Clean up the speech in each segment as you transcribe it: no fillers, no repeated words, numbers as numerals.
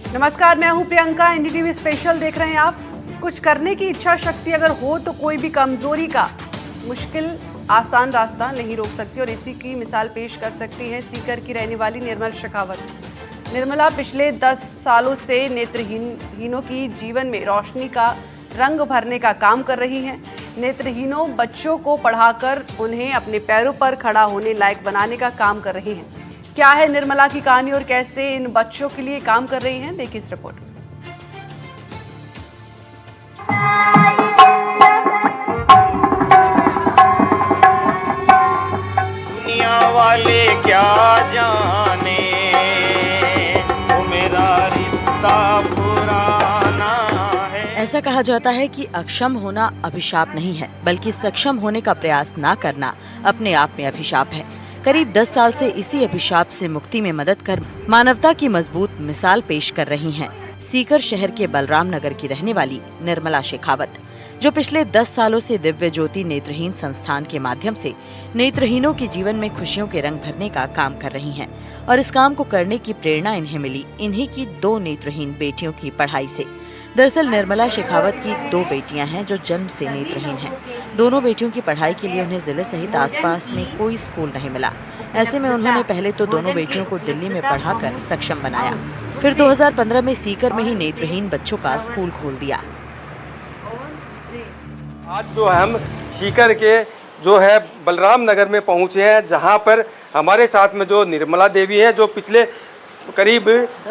नमस्कार, मैं हूं प्रियंका। एनडीटीवी स्पेशल देख रहे हैं आप। कुछ करने की इच्छा शक्ति अगर हो तो कोई भी कमजोरी का मुश्किल आसान रास्ता नहीं रोक सकती, और इसी की मिसाल पेश कर सकती हैं सीकर की रहने वाली निर्मला शेखावत। निर्मला पिछले 10 सालों से नेत्रहीनों की जीवन में रोशनी का रंग भरने का काम कर रही हैं। नेत्रहीनों बच्चों को पढ़ाकर उन्हें अपने पैरों पर खड़ा होने लायक बनाने का काम कर रही हैं। क्या है निर्मला की कहानी और कैसे इन बच्चों के लिए काम कर रही हैं, देखिए इस रिपोर्ट में। दुनिया वाले क्या जाने, वो मेरा रिश्ता पुराना है। ऐसा कहा जाता है कि अक्षम होना अभिशाप नहीं है, बल्कि सक्षम होने का प्रयास ना करना अपने आप में अभिशाप है। करीब 10 साल से इसी अभिशाप से मुक्ति में मदद कर मानवता की मजबूत मिसाल पेश कर रही हैं सीकर शहर के बलराम नगर की रहने वाली निर्मला शेखावत, जो पिछले 10 सालों से दिव्य ज्योति नेत्रहीन संस्थान के माध्यम से नेत्रहीनों के जीवन में खुशियों के रंग भरने का काम कर रही हैं। और इस काम को करने की प्रेरणा इन्हें मिली इन्हीं की 2 नेत्रहीन बेटियों की पढ़ाई से। दरअसल निर्मला शेखावत की 2 बेटियां हैं जो जन्म से नेत्रहीन हैं। दोनों बेटियों की पढ़ाई के लिए उन्हें जिले सहित आसपास में कोई स्कूल नहीं मिला। ऐसे में उन्होंने पहले तो दोनों बेटियों को दिल्ली में पढ़ाकर सक्षम बनाया, फिर 2015 में सीकर में ही नेत्रहीन बच्चों का स्कूल खोल दिया। आज जो हम सीकर के जो है बलराम नगर में पहुंचे हैं, जहां पर हमारे साथ में जो निर्मला देवी है, जो पिछले करीब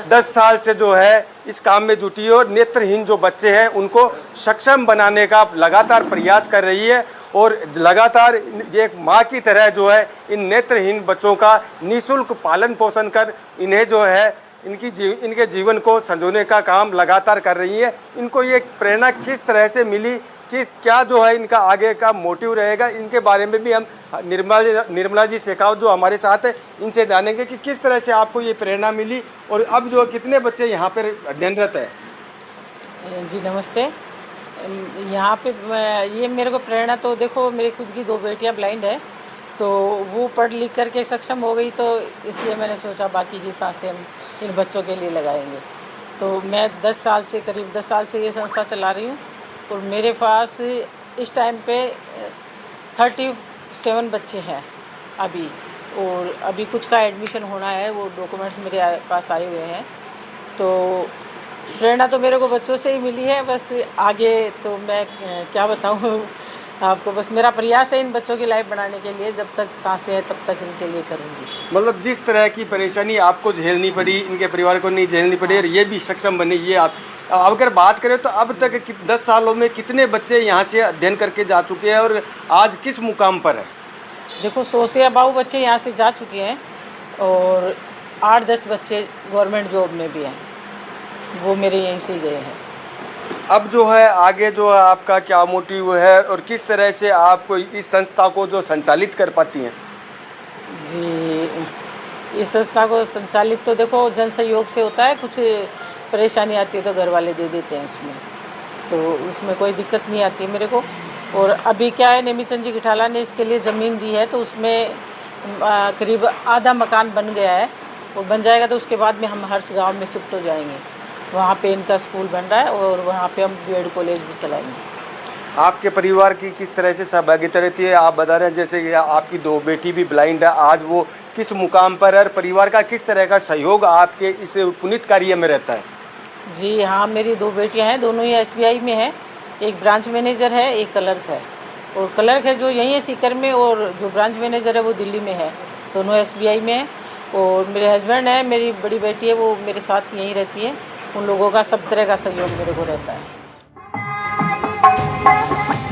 10 साल से जो है इस काम में जुटी है और नेत्रहीन जो बच्चे हैं उनको सक्षम बनाने का लगातार प्रयास कर रही है। और लगातार एक माँ की तरह जो है इन नेत्रहीन बच्चों का निःशुल्क पालन पोषण कर इन्हें जो है इनके जीवन को संजोने का काम लगातार कर रही है। इनको ये प्रेरणा किस तरह से मिली, कि क्या जो है इनका आगे का मोटिव रहेगा, इनके बारे में भी हम निर्मला जी शेखावत जो हमारे साथ है इनसे जानेंगे कि किस तरह से आपको ये प्रेरणा मिली और अब जो कितने बच्चे यहाँ पर अध्ययनरत है। जी नमस्ते। यहाँ पे ये मेरे को प्रेरणा तो देखो, मेरी खुद की 2 बेटियाँ ब्लाइंड है, तो वो पढ़ लिख करके सक्षम हो गई, तो इसलिए मैंने सोचा बाकी की सांसें हम इन बच्चों के लिए लगाएंगे। तो मैं करीब 10 साल से ये संस्था चला रही हूँ और मेरे पास इस टाइम पे 37 बच्चे हैं अभी, और अभी कुछ का एडमिशन होना है, वो डॉक्यूमेंट्स मेरे पास आए हुए हैं। तो प्रेरणा तो मेरे को बच्चों से ही मिली है, बस आगे तो मैं क्या बताऊँ आपको, बस मेरा प्रयास है इन बच्चों की लाइफ बनाने के लिए। जब तक सांसें हैं तब तक इनके लिए करूँगी। मतलब जिस तरह की परेशानी आपको झेलनी पड़ी, इनके परिवार को नहीं झेलनी पड़ी और ये भी सक्षम बने, ये आप अगर बात करें तो अब तक 10 सालों में कितने बच्चे यहाँ से अध्ययन करके जा चुके हैं और आज किस मुकाम पर है? देखो 100 से अबाउ बच्चे यहाँ से जा चुके हैं और 8-10 बच्चे गवर्नमेंट जॉब में भी हैं, वो मेरे यहीं से गए हैं। अब जो है आगे जो है आपका क्या मोटिव है और किस तरह से आप इस संस्था को जो संचालित कर पाती हैं? जी, इस संस्था को संचालित तो देखो जन सहयोग से होता है, कुछ परेशानी आती है तो घर वाले दे देते हैं उसमें, तो उसमें कोई दिक्कत नहीं आती है मेरे को। और अभी क्या है, नेमीचंद जी गिठाला ने इसके लिए ज़मीन दी है, तो उसमें करीब आधा मकान बन गया है, और बन जाएगा तो उसके बाद में हम हर्ष गाँव में शिफ्ट हो जाएंगे। वहाँ पे इनका स्कूल बन रहा है और वहाँ पे हम बीएड कॉलेज भी चलाएंगे। आपके परिवार की किस तरह से सहभागिता रहती है? आप बता रहे हैं जैसे कि आपकी 2 बेटी भी ब्लाइंड है, आज वो किस मुकाम पर है, परिवार का किस तरह का सहयोग आपके इस पुनीत कार्य में रहता है? जी हाँ, मेरी 2 बेटियां हैं, दोनों ही एसबीआई में हैं। एक ब्रांच मैनेजर है, एक क्लर्क है। और क्लर्क है जो यहीं है सीकर में, और जो ब्रांच मैनेजर है वो दिल्ली में है। दोनों एसबीआई में हैं। और मेरे हस्बैंड है, मेरी बड़ी बेटी है, वो मेरे साथ यहीं रहती है। उन लोगों का सब तरह का सहयोग मेरे को रहता है।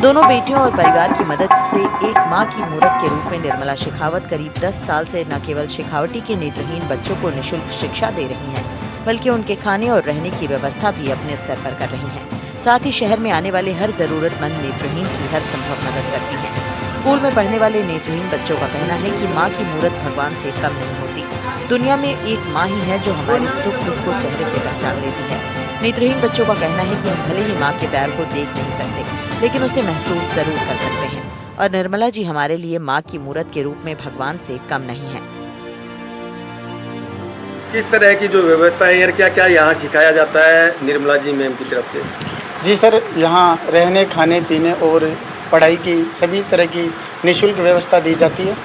दोनों बेटियों और परिवार की मदद से एक मां की मूरत के रूप में निर्मला शेखावत करीब 10 साल से न केवल शेखावटी के नेत्रहीन बच्चों को निःशुल्क शिक्षा दे रही हैं, बल्कि उनके खाने और रहने की व्यवस्था भी अपने स्तर पर कर रही हैं। साथ ही शहर में आने वाले हर जरूरतमंद नेत्रहीन की हर संभव मदद करती हैं। स्कूल में पढ़ने वाले नेत्रहीन बच्चों का कहना है कि माँ की मूरत भगवान से कम नहीं होती। दुनिया में एक माँ ही है जो हमारे सुख दुख को चेहरे से पहचान लेती है। नेत्रहीन बच्चों का कहना है कि हम भले ही माँ के प्यार को देख नहीं सकते, लेकिन उसे महसूस जरूर कर सकते हैं। और निर्मला जी हमारे लिए माँ की मूरत के रूप में भगवान से कम नहीं है। किस तरह की जो व्यवस्था है, क्या क्या यहाँ सिखाया जाता है निर्मला जी मैम की तरफ से? जी सर, यहाँ रहने खाने पीने और पढ़ाई की सभी तरह की निःशुल्क व्यवस्था दी जाती है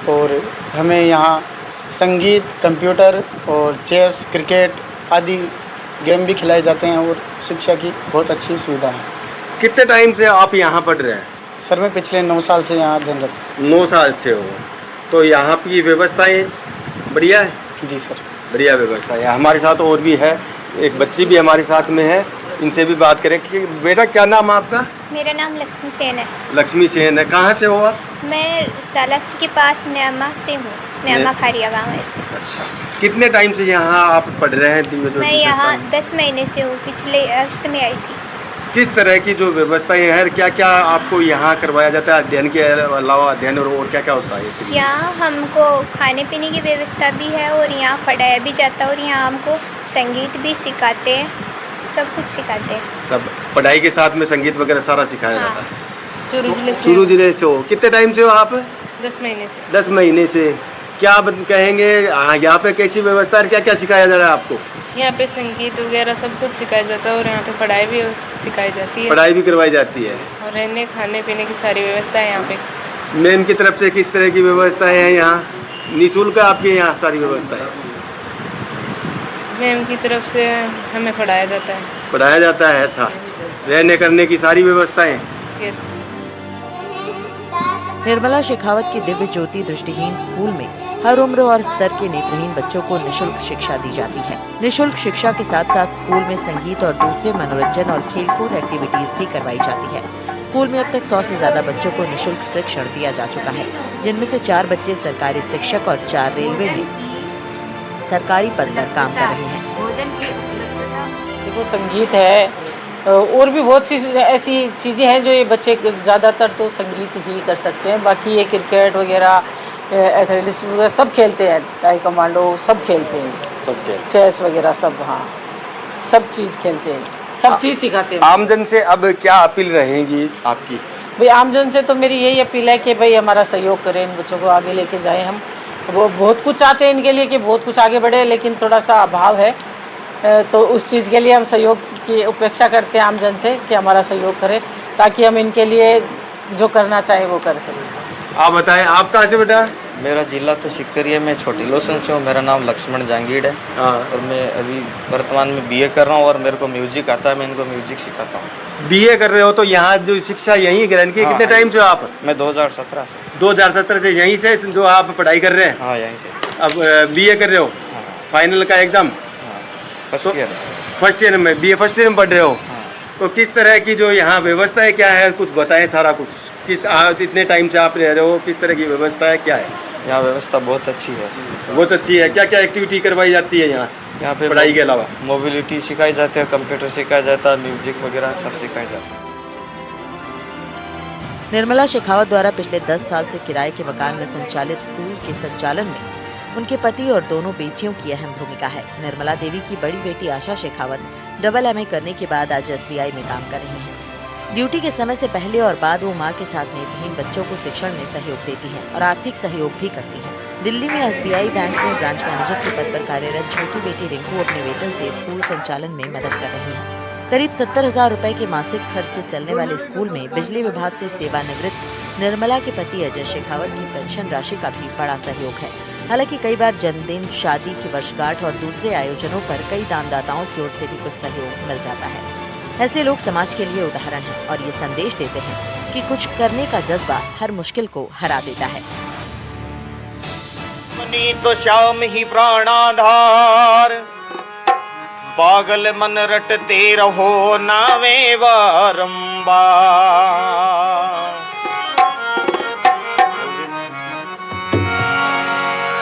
और हमें यहाँ संगीत, कंप्यूटर और चेस, क्रिकेट आदि गेम भी खिलाए जाते हैं और शिक्षा की बहुत अच्छी सुविधा है। कितने टाइम से आप यहाँ पढ़ रहे हैं? सर मैं पिछले 9 साल से यहाँ अध्ययनरत हूँ। 9 साल से हो, तो यहाँ की व्यवस्थाएं बढ़िया है? जी सर। बढ़िया व्यवस्था है। हमारे साथ और भी है, एक बच्ची भी हमारे साथ में है, इनसे भी बात करें कि बेटा क्या नाम है आपका? मेरा नाम लक्ष्मी सेन है। लक्ष्मी सेन है। कहाँ से हो आप? मैं सालासर के पास न्यामा से हूँ, न्यामा खारिया गाँव है इससे। अच्छा, कितने टाइम से यहाँ आप पढ़ रहे हैं? मैं यहाँ 10 महीने से हूँ, पिछले अगस्त में आई थी। किस तरह की जो व्यवस्थाएं हैं, क्या क्या आपको यहाँ करवाया जाता है? अध्ययन के अलावा अध्ययन और क्या क्या होता है? यहाँ हमको खाने पीने की व्यवस्था भी है और यहाँ पढ़ाया भी जाता है और यहाँ हमको संगीत भी सिखाते हैं, सब कुछ सिखाते हैं। सब पढ़ाई के साथ में संगीत वगैरह सारा सिखाया हाँ। जाता है। चूरू जिले से हो। कितने टाइम से हो आप? 10 महीने से। 10 महीने से। क्या कहेंगे यहाँ पे कैसी व्यवस्था है, क्या क्या सिखाया जा रहा है आपको? यहाँ पे संगीत वगैरह सब कुछ सिखाया जाता है और यहाँ पे पढ़ाई भी सिखाई जाती है। पढ़ाई भी करवाई जाती है और रहने खाने पीने की सारी व्यवस्था है यहाँ पे। मैम की तरफ से किस तरह की व्यवस्था है यहाँ? निःशुल्क आपके यहाँ सारी व्यवस्था है? मैम की तरफ से हमें पढ़ाया जाता है। पढ़ाया जाता है। अच्छा, रहने करने की सारी व्यवस्थाएं? यस। निर्मला शेखावत की दिव्य ज्योति दृष्टिहीन स्कूल में हर उम्र और स्तर के नेत्रहीन बच्चों को निशुल्क शिक्षा दी जाती है। निशुल्क शिक्षा के साथ साथ स्कूल में संगीत और दूसरे मनोरंजन और खेलकूद एक्टिविटीज भी करवाई जाती है। स्कूल में अब तक 100 से ज्यादा बच्चों को निशुल्क शिक्षण दिया जा चुका है, जिनमें से 4 बच्चे सरकारी शिक्षक और 4 रेलवे में सरकारी पद पर काम कर रहे हैं। देखो संगीत है और भी बहुत सी ऐसी चीज़ें हैं जो ये बच्चे ज़्यादातर तो संगीत ही कर सकते हैं, बाकी ये क्रिकेट वगैरह, एथलेटिक्स वगैरह सब खेलते हैं, टाई कमांडो सब खेलते हैं, चेस वगैरह सब, हाँ सब चीज़ खेलते हैं, सब चीज़ सिखाते हैं। आमजन से अब क्या अपील रहेगी आपकी? भाई आमजन से तो मेरी यही अपील है कि भाई हमारा सहयोग करें, इन बच्चों को आगे लेके जाएं। हम वो बहुत कुछ चाहते हैं इनके लिए कि बहुत कुछ आगे बढ़े, लेकिन थोड़ा सा अभाव है, तो उस चीज़ के लिए हम सहयोग की अपेक्षा करते हैं आमजन से कि हमारा सहयोग करें ताकि हम इनके लिए जो करना चाहे वो कर सकें। आप बताएं, आप कहाँ से बेटा? मेरा जिला तो सिक्करी है, मैं छोटी लोसन से हूँ। मेरा नाम लक्ष्मण जांगीड़ है। हाँ। और मैं अभी वर्तमान में बीए कर रहा हूँ और मेरे को म्यूजिक आता है, मैं इनको म्यूजिक सिखाता हूँ। बीए कर रहे हो तो यहाँ जो शिक्षा यहीं ग्रहण की? हाँ, कितने टाइम से हो आप? मैं 2017 से। 2017 से यहीं से जो आप पढ़ाई कर रहे हैं? हाँ, यहीं से। अब बीए कर रहे हो? हाँ। फाइनल का exam? First year. First year में, बीए फर्स्ट ईयर में पढ़ रहे हो? तो किस तरह की जो यहाँ व्यवस्था है, क्या है, कुछ बताएं सारा कुछ। किस इतने टाइम से आप रह रहे हो, किस तरह की व्यवस्था है, क्या है? यहाँ व्यवस्था बहुत अच्छी है। बहुत अच्छी है। क्या क्या एक्टिविटी करवाई जाती है यहाँ से, यहाँ पे पढ़ाई के अलावा? मोबिलिटी सिखाई जाती है, कंप्यूटर सिखाया जाता है, म्यूजिक वगैरह सब सिखाया जाता है। निर्मला शेखावत द्वारा पिछले 10 साल से किराए के मकान में संचालित स्कूल के संचालन में उनके पति और दोनों बेटियों की अहम भूमिका है। निर्मला देवी की बड़ी बेटी आशा शेखावत MA करने के बाद आज SBI में काम कर रहे हैं। ड्यूटी के समय से पहले और बाद वो मां के साथ नेत्रहीन बच्चों को शिक्षण में सहयोग देती हैं और आर्थिक सहयोग भी करती हैं। दिल्ली में SBI बैंक में ब्रांच मैनेजर के पद पर कार्यरत छोटी बेटी रिंकू अपने वेतन से स्कूल संचालन में मदद कर रही है। करीब 70,000 रुपए के मासिक खर्च से चलने वाले स्कूल में बिजली विभाग से सेवानिवृत्त निर्मला के पति अजय शेखावत की पेंशन राशि का भी बड़ा सहयोग है। हालांकि कई बार जन्मदिन, शादी की वर्षगांठ और दूसरे आयोजनों पर कई दानदाताओं की ओर से भी कुछ सहयोग मिल जाता है। ऐसे लोग समाज के लिए उदाहरण हैं और ये संदेश देते हैं कि कुछ करने का जज्बा हर मुश्किल को हरा देता है। तो श्याम ही प्राणाधार, पागल मन रटते रहो नावे बारंबार।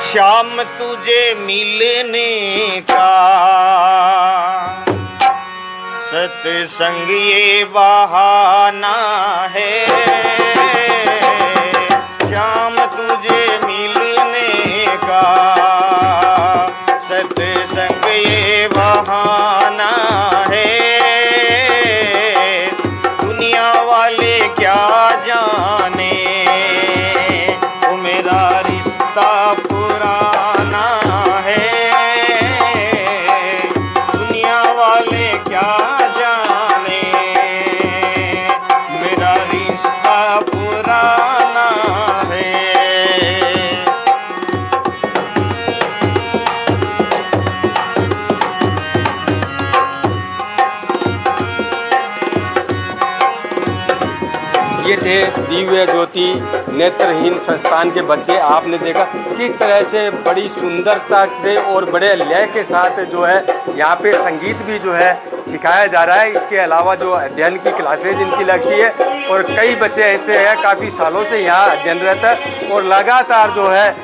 श्याम तुझे मिलने का सत्संग ये बहाना है। श्याम तुझे मिलने का सत्संग ये बहाना है। दुनिया वाले क्या जाने वो मेरा रिश्ता पुराना है। दिव्य ज्योति नेत्रहीन संस्थान के बच्चे आपने देखा किस तरह से बड़ी सुंदरता से और बड़े लय के साथ जो है यहाँ पे संगीत भी जो है सिखाया जा रहा है। इसके अलावा जो अध्ययन की क्लासेज इनकी लगती है और कई बच्चे ऐसे हैं काफ़ी सालों से यहाँ अध्ययन रहता है और लगातार जो है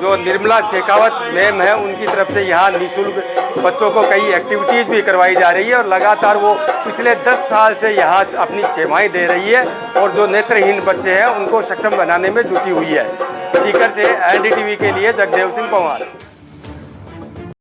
जो निर्मला शेखावत मैम है उनकी तरफ से यहाँ निःशुल्क बच्चों को कई एक्टिविटीज़ भी करवाई जा रही है और लगातार वो पिछले 10 साल से यहाँ अपनी सेवाएं दे रही है और जो नेत्रहीन बच्चे हैं उनको सक्षम बनाने में जुटी हुई है। सीकर से NDTV के लिए जगदेव सिंह पंवार।